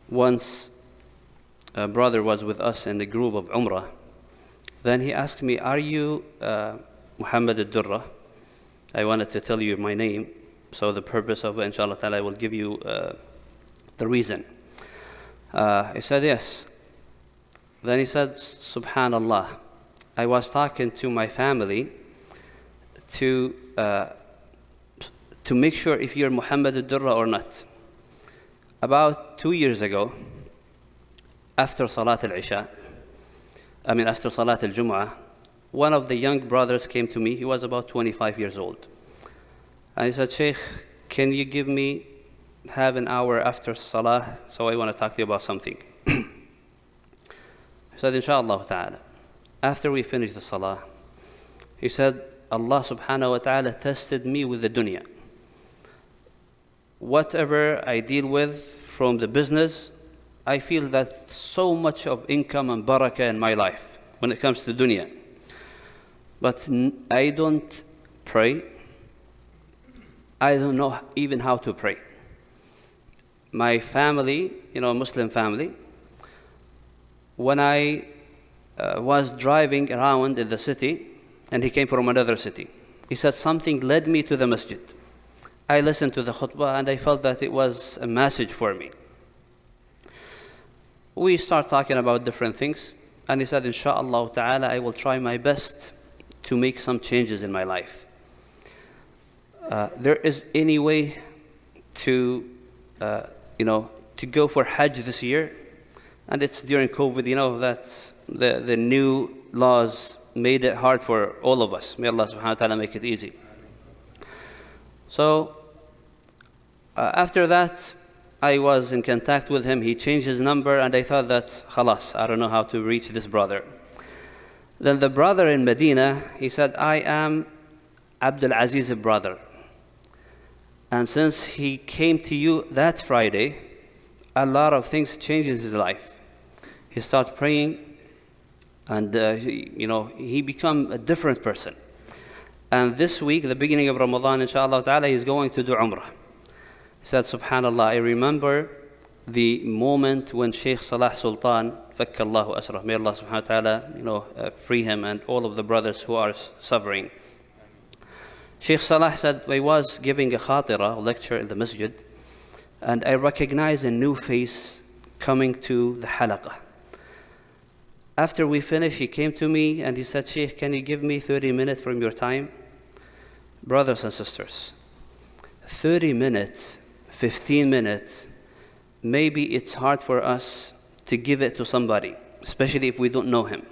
once a brother was with us in the group of Umrah. Then he asked me, are you Muhammad al-Durrah? I wanted to tell you my name. So the purpose of it, inshallah ta'ala, I will give you the reason. He said, yes. Then he said, Subhanallah, I was talking to my family to make sure if you're Muhammad al-Durrah or not. About 2 years ago, after Salat al-Isha, after Salat al-Jum'ah, one of the young brothers came to me. He was about 25 years old. And he said, Shaykh, can you give me half an hour after Salah? So I want to talk to you about something. I said, Inshallah ta'ala. After we finished the Salah, he said, Allah subhanahu wa ta'ala tested me with the dunya. Whatever I deal with from the business, I feel that so much of income and barakah in my life when it comes to dunya. But I don't pray. I don't know even how to pray. My family, Muslim family, when I was driving around in the city, and he came from another city, he said something led me to the masjid. I listened to the khutbah and I felt that it was a message for me. We start talking about different things, and he said, Insha'Allah ta'ala, I will try my best to make some changes in my life. There is any way to go for Hajj this year, and it's during COVID, that the new laws made it hard for all of us. May Allah subhanahu wa ta'ala make it easy. So after that, I was in contact with him. He changed his number, and I thought that, khalas, I don't know how to reach this brother. Then the brother in Medina, he said, I am Abdul Aziz's brother. And since he came to you that Friday, a lot of things changed in his life. He started praying, and he became a different person. And this week, the beginning of Ramadan, inshallah ta'ala, he's going to do Umrah. He said, Subhanallah, I remember the moment when Shaykh Salah Sultan, Fakkallahu Asrah, may Allah subhanahu wa ta'ala, free him and all of the brothers who are suffering. Shaykh Salah said, I was giving a Khatira, lecture in the Masjid, and I recognized a new face coming to the halaqah. After we finished, he came to me and he said, Shaykh, can you give me 30 minutes from your time? Brothers and sisters, 30 minutes, 15 minutes, maybe it's hard for us to give it to somebody, especially if we don't know him.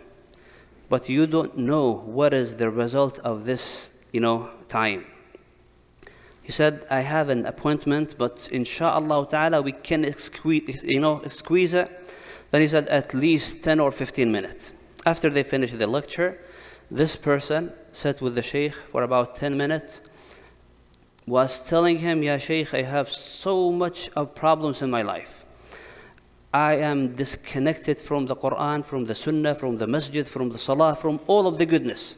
But you don't know what is the result of this, time. He said, I have an appointment, but insha'Allah ta'ala, we can squeeze it. Then he said, at least 10 or 15 minutes. After they finished the lecture, this person sat with the Shaykh for about 10 minutes, was telling him, Ya Shaykh, I have so much of problems in my life. I am disconnected from the Quran, from the Sunnah, from the Masjid, from the Salah, from all of the goodness.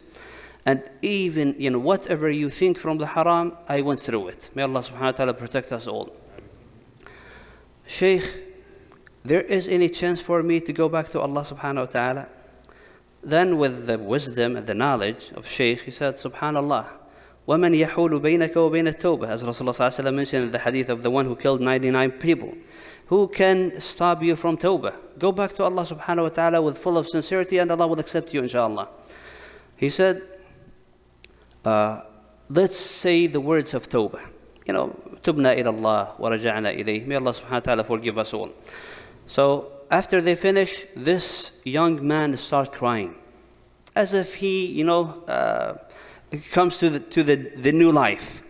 And even, whatever you think from the haram, I went through it. May Allah subhanahu wa ta'ala protect us all. Shaykh, there is any chance for me to go back to Allah subhanahu wa ta'ala? Then with the wisdom and the knowledge of Shaykh, he said, Subhanallah, وَمَنْ يَحُولُ بَيْنَكَ وَبَيْنَ التَّوْبَةِ, as Rasulullah sallallahu alayhi wa sallam mentioned in the hadith of the one who killed 99 people. Who can stop you from tawbah? Go back to Allah subhanahu wa ta'ala with full of sincerity, and Allah will accept you, inshallah. He said, let's say the words of tawbah. Tubna ila Allah wa raja'na ilayh. May Allah subhanahu wa ta'ala forgive us all. So after they finish, this young man starts crying, as if he, comes to the new life.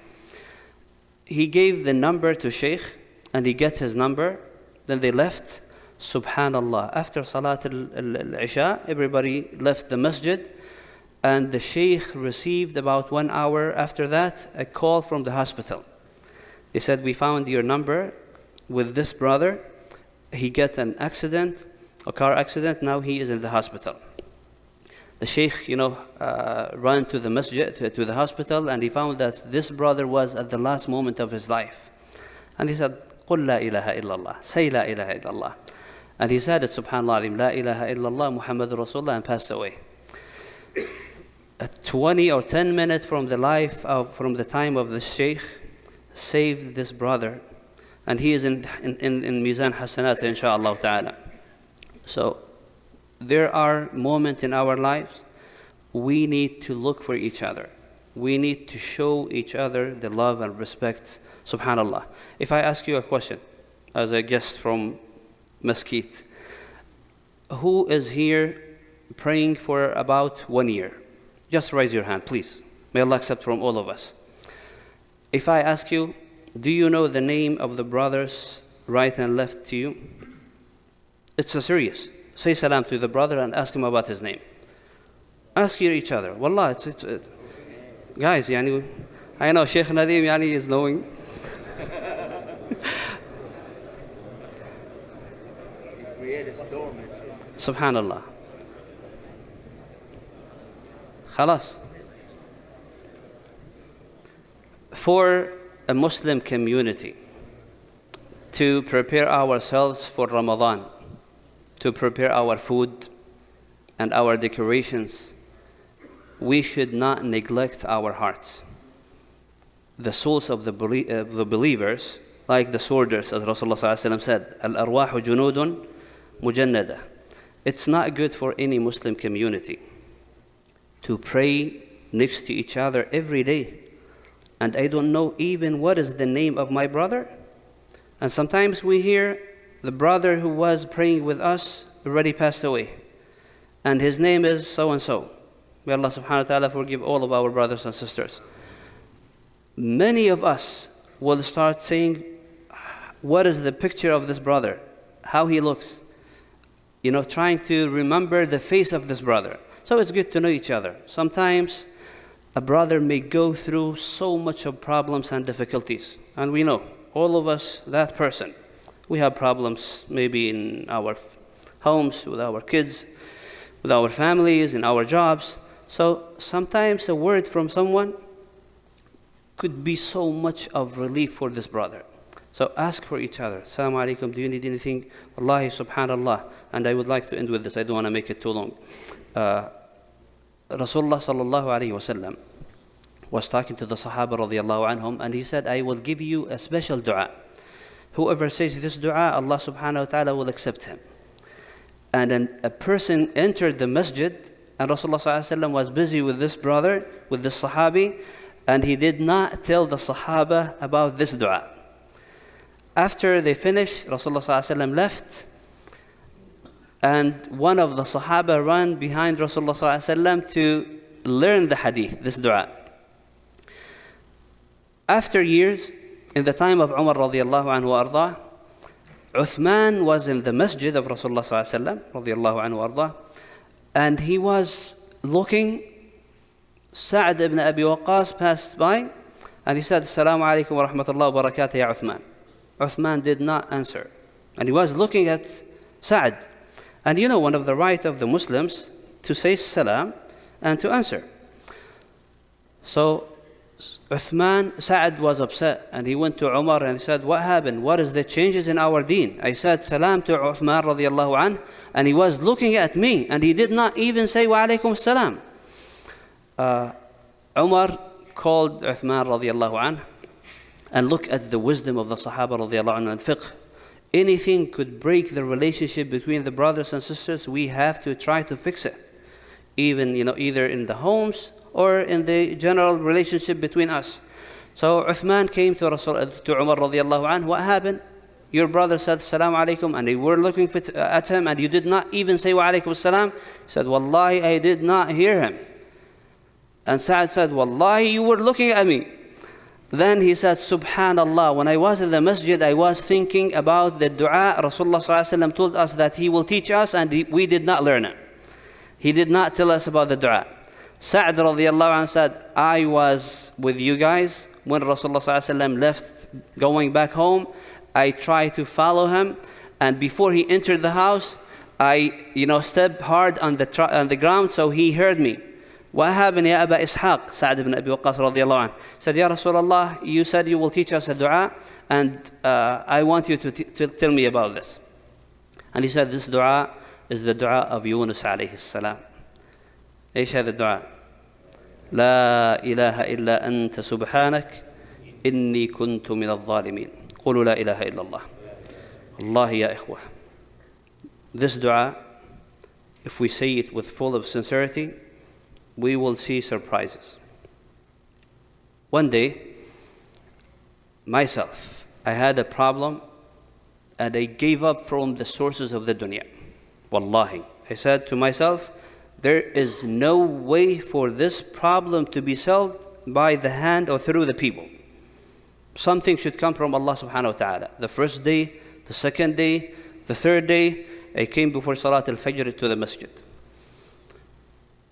He gave the number to Shaykh, and he gets his number. Then they left. Subhanallah. After Salat al-Isha, everybody left the masjid, and the Shaykh received about 1 hour after that a call from the hospital. They said, we found your number with this brother. He got an accident, a car accident. Now he is in the hospital. The Shaykh, ran to the masjid, to the hospital, and he found that this brother was at the last moment of his life. And he said, قل لا إله إلا الله. Say لا إله إلا الله. And he said it, subhanallah, لا إله إلا الله Muhammad Rasulullah, and passed away. 20 or 10 minutes from the time of the Shaykh saved this brother, and he is in Mizan Hasanat inshaAllah ta'ala. So there are moments in our lives we need to look for each other. We need to show each other the love and respect. Subhanallah. If I ask you a question as a guest from Masjid, who is here praying for about 1 year? Just raise your hand, please. May Allah accept from all of us. If I ask you, do you know the name of the brothers right and left to you? It's a serious. Say salam to the brother and ask him about his name. Ask each other. Wallah, guys, yani, I know Shaykh Nadeem yani is knowing. Subhanallah. Khalas. For a Muslim community to prepare ourselves for Ramadan, to prepare our food and our decorations, we should not neglect our hearts. The souls of the believers, like the soldiers, as Rasulullah said, Al-arwahu junudun mujannada. It's not good for any Muslim community to pray next to each other every day. And I don't know even what is the name of my brother. And sometimes we hear the brother who was praying with us already passed away, and his name is so-and-so. May Allah subhanahu wa ta'ala forgive all of our brothers and sisters. Many of us will start saying, what is the picture of this brother? How he looks? Trying to remember the face of this brother. So it's good to know each other. Sometimes a brother may go through so much of problems and difficulties. And we know, all of us, that person. We have problems maybe in our homes, with our kids, with our families, in our jobs. So sometimes a word from someone could be so much of relief for this brother. So ask for each other. Assalamu alaikum, do you need anything? Wallahi, subhanallah. And I would like to end with this. I don't want to make it too long. Rasulullah sallallahu alayhi wa sallam was talking to the Sahaba radiallahu anhum, and he said, I will give you a special dua. Whoever says this dua, Allah subhanahu wa ta'ala will accept him. And then a person entered the masjid, and Rasulullah sallallahu alayhi wa sallam was busy with this brother, with this Sahabi, and he did not tell the Sahaba about this dua. After they finished, Rasulullah sallallahu alayhi wa sallam left, and one of the Sahaba ran behind Rasulullah sallallahu alayhi wa sallam to learn the hadith, this dua. After years, in the time of Umar radiallahu anhu wa ardah, Uthman was in the masjid of Rasulullah sallallahu alayhi wa sallam radiallahu anhu wa ardah, and he was looking. Sa'd ibn Abi Waqqas passed by, and he said, Assalamu alaikum wa rahmatullahi wa barakatuh ya Uthman. Uthman did not answer, and he was looking at Sa'd. And one of the rights of the Muslims to say salam and to answer. So Sa'd was upset, and he went to Umar and said, what happened? What is the changes in our deen? I said salam to Uthman radiallahu anh, and he was looking at me, and he did not even say wa alaikum salam. Umar called Uthman radiallahu anh, and look at the wisdom of the Sahaba radiallahu anh and fiqh. Anything could break the relationship between the brothers and sisters, we have to try to fix it. Even, either in the homes or in the general relationship between us. So Uthman came to Umar radiallahu anh. What happened? Your brother said salam alaikum, and they were looking at him, and you did not even say wa alaikum salam. He said, wallahi, I did not hear him. And Sa'd said, wallahi, you were looking at me. Then he said, subhanallah, when I was in the masjid, I was thinking about the dua Rasulullah sallallahu alaihi wasallam told us that he will teach us, and we did not learn it. He did not tell us about the dua. Sa'd radiallahu anhu said, I was with you guys when Rasulullah sallallahu alaihi wasallam left, going back home. I tried to follow him, and before he entered the house, I stepped hard on the ground, so he heard me. What happened, Ya Aba Ishaq? Sa'd ibn Abi Waqqas radiallahu anhu said, Ya Rasulullah, you said you will teach us a dua, and I want you to tell me about this. And he said, this dua is the dua of Yunus alayhi salam. ايش هذا الدعاء؟ لا إله إلا أنت سبحانك إني كنت من الظالمين. قولوا لا إله إلا الله. Allah ya ikhwah. This dua, if we say it with full of sincerity, we will see surprises. One day, myself, I had a problem and I gave up from the sources of the dunya. Wallahi. I said to myself, there is no way for this problem to be solved by the hand or through the people. Something should come from Allah subhanahu wa ta'ala. The first day, the second day, the third day, I came before Salat al-Fajr to the Masjid.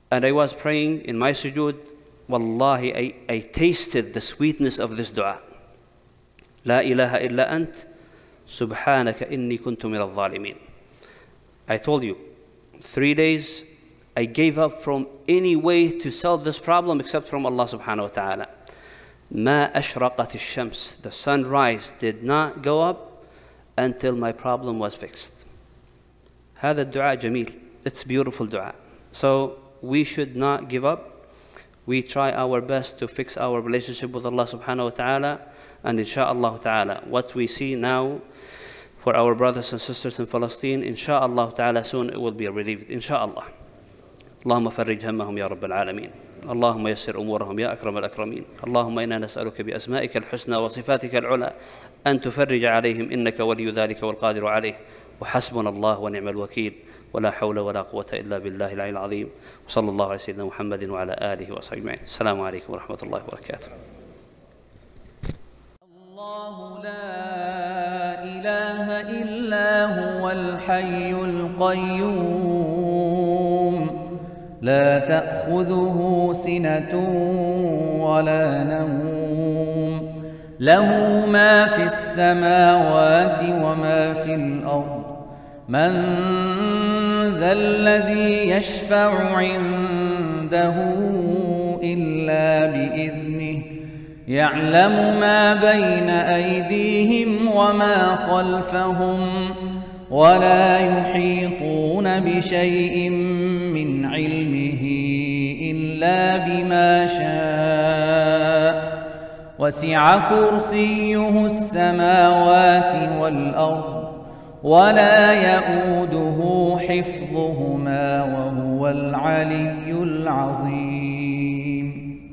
And I was praying in my sujood. Wallahi, I tasted the sweetness of this dua. La ilaha illa ant, subhanaka inni kuntu min al-zalimin. I told you, 3 days, I gave up from any way to solve this problem except from Allah subhanahu wa ta'ala. Ma ashraqat ash-shams. The sunrise did not go up until my problem was fixed. هذا الدعاء جميل. It's beautiful dua. So we should not give up. We try our best to fix our relationship with Allah subhanahu wa ta'ala, and insha'Allah ta'ala, what we see now for our brothers and sisters in Palestine, insha'Allah ta'ala, soon it will be relieved, insha'Allah. اللهم فرج همهم يا رب العالمين. اللهم يسر أمورهم يا أكرم الأكرمين. اللهم إنا نسألك بأسمائك الحسنى وصفاتك العلى أن تفرج عليهم إنك ولي ذلك والقادر عليه. وحسبنا الله ونعم الوكيل ولا حول ولا قوة إلا بالله العلي العظيم. وصلى الله على سيدنا محمد وعلى آله وصحبه أجمعين. السلام عليكم ورحمة الله وبركاته. الله لا إله إلا هو الحي القيوم لا تأخذه سنة ولا نوم له ما في السماوات وما في الأرض من ذا الذي يشفع عنده إلا بإذنه يعلم ما بين أيديهم وما خلفهم ولا يحيطون بشيء من علمه إلا بما شاء وسع كرسيه السماوات والأرض ولا يؤوده حفظهما وهو العلي العظيم.